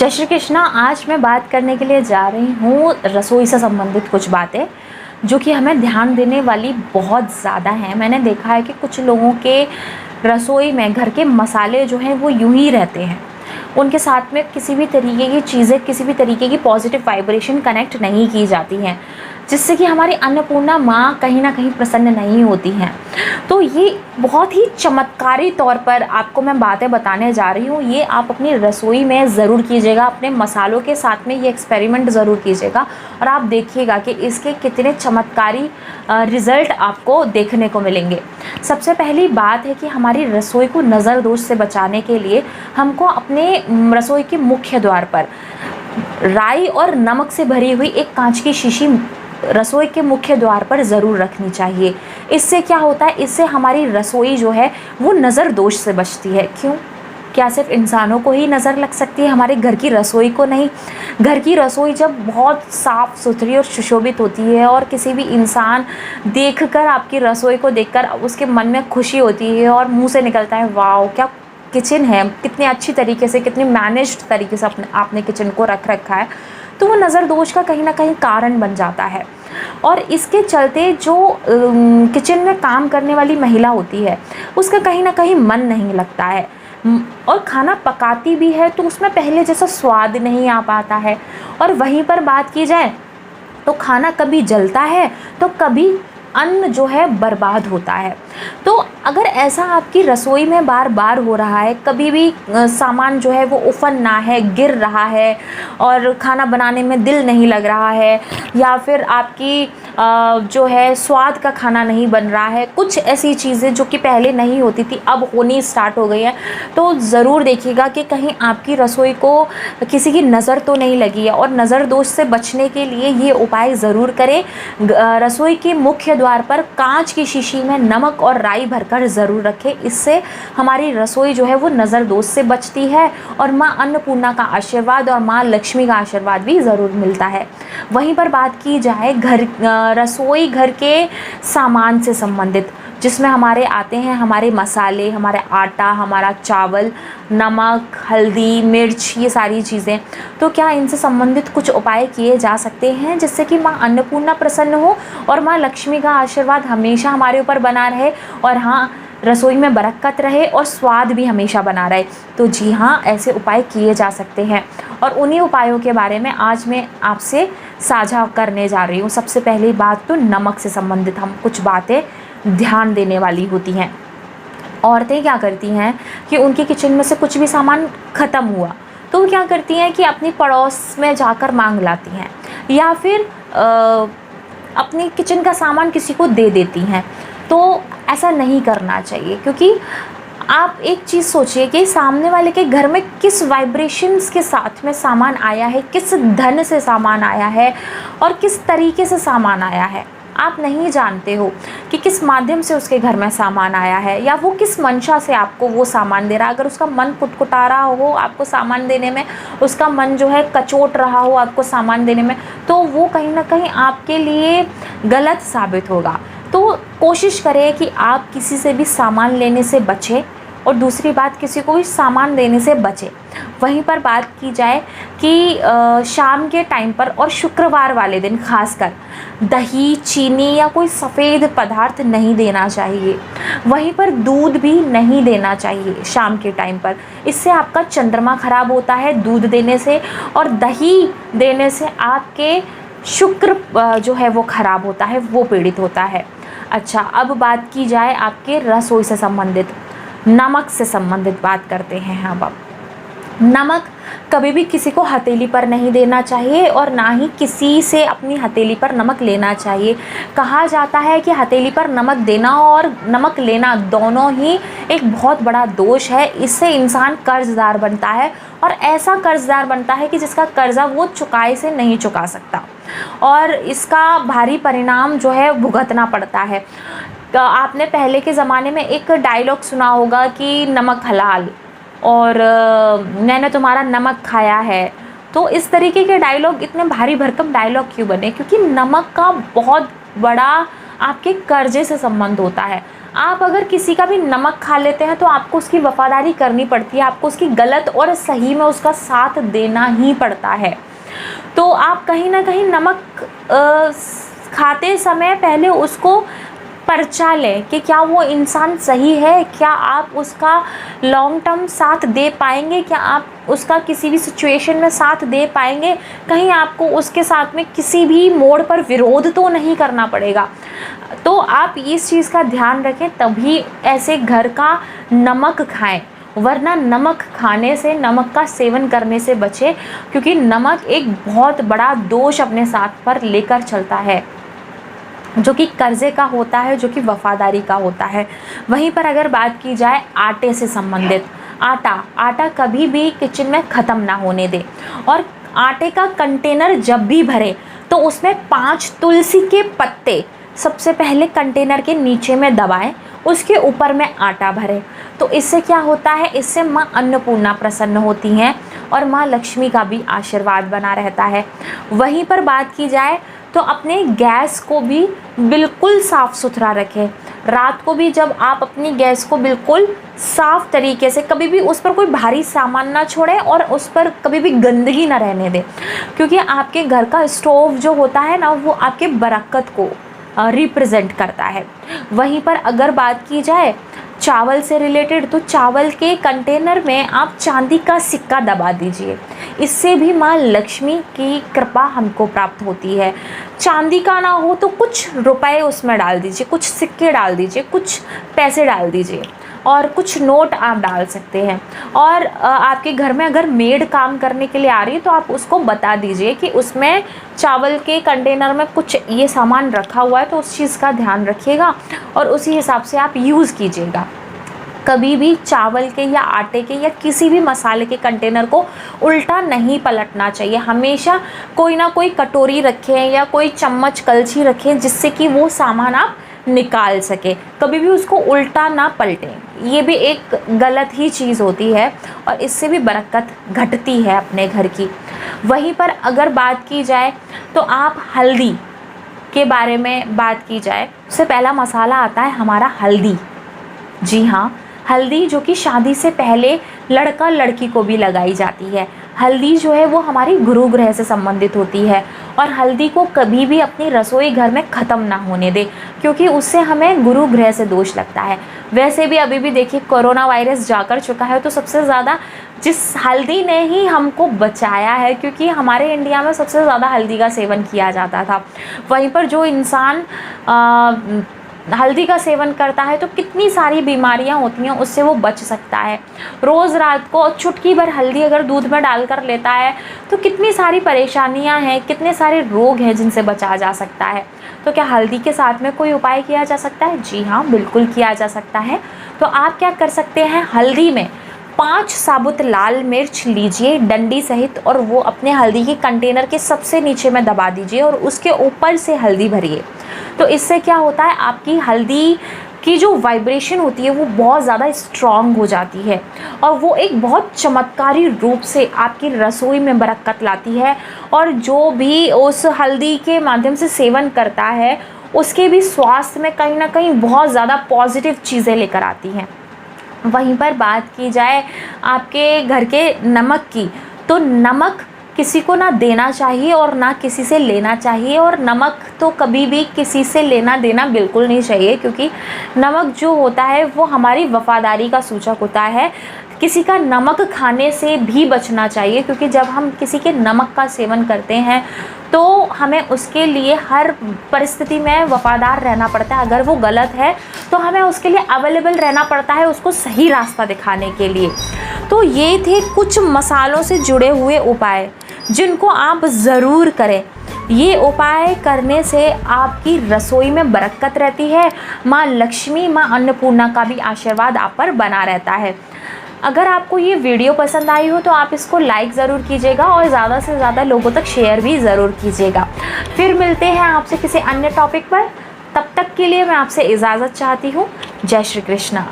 जय श्री कृष्णा। आज मैं बात करने के लिए जा रही हूँ रसोई से संबंधित कुछ बातें जो कि हमें ध्यान देने वाली बहुत ज़्यादा हैं। मैंने देखा है कि कुछ लोगों के रसोई में घर के मसाले जो हैं वो यूं ही रहते हैं, उनके साथ में किसी भी तरीके की चीज़ें, किसी भी तरीके की पॉजिटिव वाइब्रेशन कनेक्ट नहीं की जाती हैं, जिससे कि हमारी अन्नपूर्णा माँ कहीं ना कहीं प्रसन्न नहीं होती हैं। तो ये बहुत ही चमत्कारी तौर पर आपको मैं बातें बताने जा रही हूँ। ये आप अपनी रसोई में ज़रूर कीजिएगा, अपने मसालों के साथ में ये एक्सपेरिमेंट ज़रूर कीजिएगा और आप देखिएगा कि इसके कितने चमत्कारी रिज़ल्ट आपको देखने को मिलेंगे। सबसे पहली बात है कि हमारी रसोई को नज़र दोष से बचाने के लिए हमको अपने रसोई के मुख्य द्वार पर राई और नमक से भरी हुई एक कांच की शीशी रसोई के मुख्य द्वार पर ज़रूर रखनी चाहिए। इससे क्या होता है, इससे हमारी रसोई जो है वो नज़र दोष से बचती है। क्यों? क्या सिर्फ इंसानों को ही नज़र लग सकती है, हमारे घर की रसोई को नहीं? घर की रसोई जब बहुत साफ़ सुथरी और सुशोभित होती है और किसी भी इंसान देखकर, आपकी रसोई को देखकर उसके मन में खुशी होती है और मुंह से निकलता है वाओ क्या किचन है, कितने अच्छी तरीके से, कितनी मैनेज्ड तरीके से आपने किचन को रख रखा है, तो वो नज़र दोष का कहीं ना कहीं कारण बन जाता है। और इसके चलते जो किचन में काम करने वाली महिला होती है उसका कहीं ना कहीं मन नहीं लगता है और खाना पकाती भी है तो उसमें पहले जैसा स्वाद नहीं आ पाता है। और वहीं पर बात की जाए तो खाना कभी जलता है तो कभी अन्न जो है बर्बाद होता है। तो अगर ऐसा आपकी रसोई में बार बार हो रहा है, कभी भी सामान जो है वो उफन ना है, गिर रहा है और खाना बनाने में दिल नहीं लग रहा है, या फिर आपकी जो है स्वाद का खाना नहीं बन रहा है, कुछ ऐसी चीज़ें जो कि पहले नहीं होती थी अब होनी स्टार्ट हो गई है, तो ज़रूर देखिएगा कि कहीं आपकी रसोई को किसी की नज़र तो नहीं लगी है। और नज़र दोष से बचने के लिए ये उपाय ज़रूर करें। रसोई के मुख्य द्वार पर कांच की शीशी में नमक और राई भरकर ज़रूर रखें। इससे हमारी रसोई जो है वो नज़र दोष से बचती है और माँ अन्नपूर्णा का आशीर्वाद और माँ लक्ष्मी का आशीर्वाद भी ज़रूर मिलता है। वहीं पर बात की जाए रसोई घर के सामान से संबंधित, जिसमें हमारे आते हैं हमारे मसाले, हमारे आटा, हमारा चावल, नमक, हल्दी, मिर्च, ये सारी चीज़ें, तो क्या इनसे संबंधित कुछ उपाय किए जा सकते हैं जिससे कि माँ अन्नपूर्णा प्रसन्न हो और माँ लक्ष्मी का आशीर्वाद हमेशा हमारे ऊपर बना रहे और हाँ रसोई में बरकत रहे और स्वाद भी हमेशा बना रहे? तो जी हाँ, ऐसे उपाय किए जा सकते हैं और उन्हीं उपायों के बारे में आज मैं आपसे साझा करने जा रही हूँ। सबसे पहली बात तो नमक से संबंधित हम कुछ बातें ध्यान देने वाली होती हैं। औरतें क्या करती हैं कि उनके किचन में से कुछ भी सामान ख़त्म हुआ तो वो क्या करती हैं कि अपनी पड़ोस में जाकर मांग लाती हैं या फिर अपनी किचन का सामान किसी को दे देती हैं। तो ऐसा नहीं करना चाहिए, क्योंकि आप एक चीज़ सोचिए कि सामने वाले के घर में किस वाइब्रेशंस के साथ में सामान आया है, किस धन से सामान आया है और किस तरीके से सामान आया है। आप नहीं जानते हो कि किस माध्यम से उसके घर में सामान आया है या वो किस मंशा से आपको वो सामान दे रहा है। अगर उसका मन कुटकुटा रहा हो आपको सामान देने में, उसका मन जो है कचोट रहा हो आपको सामान देने में, तो वो कहीं ना कहीं आपके लिए गलत साबित होगा। तो कोशिश करें कि आप किसी से भी सामान लेने से बचें और दूसरी बात, किसी को भी सामान देने से बचें। वहीं पर बात की जाए कि शाम के टाइम पर और शुक्रवार वाले दिन खासकर दही, चीनी या कोई सफ़ेद पदार्थ नहीं देना चाहिए। वहीं पर दूध भी नहीं देना चाहिए शाम के टाइम पर। इससे आपका चंद्रमा खराब होता है दूध देने से, और दही देने से आपके शुक्र जो है वो खराब होता है, वो पीड़ित होता है। अच्छा, अब बात की जाए आपके रसोई से संबंधित, नमक से संबंधित बात करते हैं। अब नमक कभी भी किसी को हथेली पर नहीं देना चाहिए और ना ही किसी से अपनी हथेली पर नमक लेना चाहिए। कहा जाता है कि हथेली पर नमक देना और नमक लेना दोनों ही एक बहुत बड़ा दोष है। इससे इंसान कर्जदार बनता है और ऐसा कर्जदार बनता है कि जिसका कर्जा वो चुकाए से नहीं चुका सकता और इसका भारी परिणाम जो है भुगतना पड़ता है। आपने पहले के ज़माने में एक डायलॉग सुना होगा कि नमक हलाल और मैंने तुम्हारा नमक खाया है। तो इस तरीके के डायलॉग इतने भारी भरकम डायलॉग क्यों बने? क्योंकि नमक का बहुत बड़ा आपके कर्जे से संबंध होता है। आप अगर किसी का भी नमक खा लेते हैं तो आपको उसकी वफ़ादारी करनी पड़ती है, आपको उसकी गलत और सही में उसका साथ देना ही पड़ता है। तो आप कहीं ना कहीं नमक खाते समय पहले उसको परचा लें कि क्या वो इंसान सही है, क्या आप उसका लॉन्ग टर्म साथ दे पाएंगे, क्या आप उसका किसी भी सिचुएशन में साथ दे पाएंगे, कहीं आपको उसके साथ में किसी भी मोड़ पर विरोध तो नहीं करना पड़ेगा। तो आप इस चीज़ का ध्यान रखें, तभी ऐसे घर का नमक खाएं, वरना नमक खाने से, नमक का सेवन करने से बचें, क्योंकि नमक एक बहुत बड़ा दोष अपने साथ पर लेकर चलता है, जो कि कर्जे का होता है, जो कि वफ़ादारी का होता है। वहीं पर अगर बात की जाए आटे से संबंधित, आटा कभी भी किचन में ख़त्म ना होने दे, और आटे का कंटेनर जब भी भरे तो उसमें 5 तुलसी के पत्ते सबसे पहले कंटेनर के नीचे में दबाएं, उसके ऊपर में आटा भरें। तो इससे क्या होता है, इससे माँ अन्नपूर्णा प्रसन्न होती हैं और माँ लक्ष्मी का भी आशीर्वाद बना रहता है। वहीं पर बात की जाए तो अपने गैस को भी बिल्कुल साफ़ सुथरा रखें। रात को भी जब आप अपनी गैस को बिल्कुल साफ़ तरीके से, कभी भी उस पर कोई भारी सामान ना छोड़ें और उस पर कभी भी गंदगी ना रहने दें, क्योंकि आपके घर का स्टोव जो होता है ना, वो आपके बरकत को रिप्रेजेंट करता है। वहीं पर अगर बात की जाए चावल से रिलेटेड, तो चावल के कंटेनर में आप चांदी का सिक्का दबा दीजिए, इससे भी माँ लक्ष्मी की कृपा हमको प्राप्त होती है। चांदी का ना हो तो कुछ रुपए उसमें डाल दीजिए, कुछ सिक्के डाल दीजिए, कुछ पैसे डाल दीजिए, और कुछ नोट आप डाल सकते हैं। और आपके घर में अगर मेड काम करने के लिए आ रही है तो आप उसको बता दीजिए कि उसमें चावल के कंटेनर में कुछ ये सामान रखा हुआ है, तो उस चीज़ का ध्यान रखिएगा और उसी हिसाब से आप यूज़ कीजिएगा। कभी भी चावल के या आटे के या किसी भी मसाले के कंटेनर को उल्टा नहीं पलटना चाहिए। हमेशा कोई ना कोई कटोरी रखें या कोई चम्मच कलछी रखें, जिससे कि वो सामान आप निकाल सके। कभी भी उसको उल्टा ना पलटें, ये भी एक गलत ही चीज़ होती है और इससे भी बरकत घटती है अपने घर की। वहीं पर अगर बात की जाए तो आप हल्दी के बारे में बात की जाए, उससे पहला मसाला आता है हमारा हल्दी। जी हाँ, हल्दी जो कि शादी से पहले लड़का लड़की को भी लगाई जाती है। हल्दी जो है वो हमारी गुरु ग्रह से संबंधित होती है, और हल्दी को कभी भी अपनी रसोई घर में ख़त्म ना होने दे, क्योंकि उससे हमें गुरु ग्रह से दोष लगता है। वैसे भी अभी भी देखिए कोरोना वायरस जाकर चुका है, तो सबसे ज़्यादा जिस हल्दी ने ही हमको बचाया है, क्योंकि हमारे इंडिया में सबसे ज़्यादा हल्दी का सेवन किया जाता था। वहीं पर जो इंसान हल्दी का सेवन करता है तो कितनी सारी बीमारियां होती हैं, उससे वो बच सकता है। रोज़ रात को चुटकी भर हल्दी अगर दूध में डालकर लेता है तो कितनी सारी परेशानियां हैं, कितने सारे रोग हैं जिनसे बचा जा सकता है। तो क्या हल्दी के साथ में कोई उपाय किया जा सकता है? जी हाँ, बिल्कुल किया जा सकता है। तो आप क्या कर सकते हैं, हल्दी में 5 साबुत लाल मिर्च लीजिए डंडी सहित, और वो अपने हल्दी के कंटेनर के सबसे नीचे में दबा दीजिए और उसके ऊपर से हल्दी भरिए। तो इससे क्या होता है, आपकी हल्दी की जो वाइब्रेशन होती है वो बहुत ज़्यादा स्ट्रॉन्ग हो जाती है, और वो एक बहुत चमत्कारी रूप से आपकी रसोई में बरकत लाती है, और जो भी उस हल्दी के माध्यम से सेवन करता है उसके भी स्वास्थ्य में कहीं ना कहीं बहुत ज़्यादा पॉजिटिव चीज़ें लेकर आती हैं। वहीं पर बात की जाए आपके घर के नमक की, तो नमक किसी को ना देना चाहिए और ना किसी से लेना चाहिए, और नमक तो कभी भी किसी से लेना देना बिल्कुल नहीं चाहिए, क्योंकि नमक जो होता है वो हमारी वफ़ादारी का सूचक होता है। किसी का नमक खाने से भी बचना चाहिए, क्योंकि जब हम किसी के नमक का सेवन करते हैं तो हमें उसके लिए हर परिस्थिति में वफ़ादार रहना पड़ता है। अगर वो गलत है तो हमें उसके लिए अवेलेबल रहना पड़ता है, उसको सही रास्ता दिखाने के लिए। तो ये थे कुछ मसालों से जुड़े हुए उपाय जिनको आप ज़रूर करें। ये उपाय करने से आपकी रसोई में बरकत रहती है, माँ लक्ष्मी, माँ अन्नपूर्णा का भी आशीर्वाद आप पर बना रहता है। अगर आपको ये वीडियो पसंद आई हो तो आप इसको लाइक ज़रूर कीजिएगा और ज़्यादा से ज़्यादा लोगों तक शेयर भी ज़रूर कीजिएगा। फिर मिलते हैं आपसे किसी अन्य टॉपिक पर, तब तक के लिए मैं आपसे इजाज़त चाहती हूँ। जय श्री कृष्णा।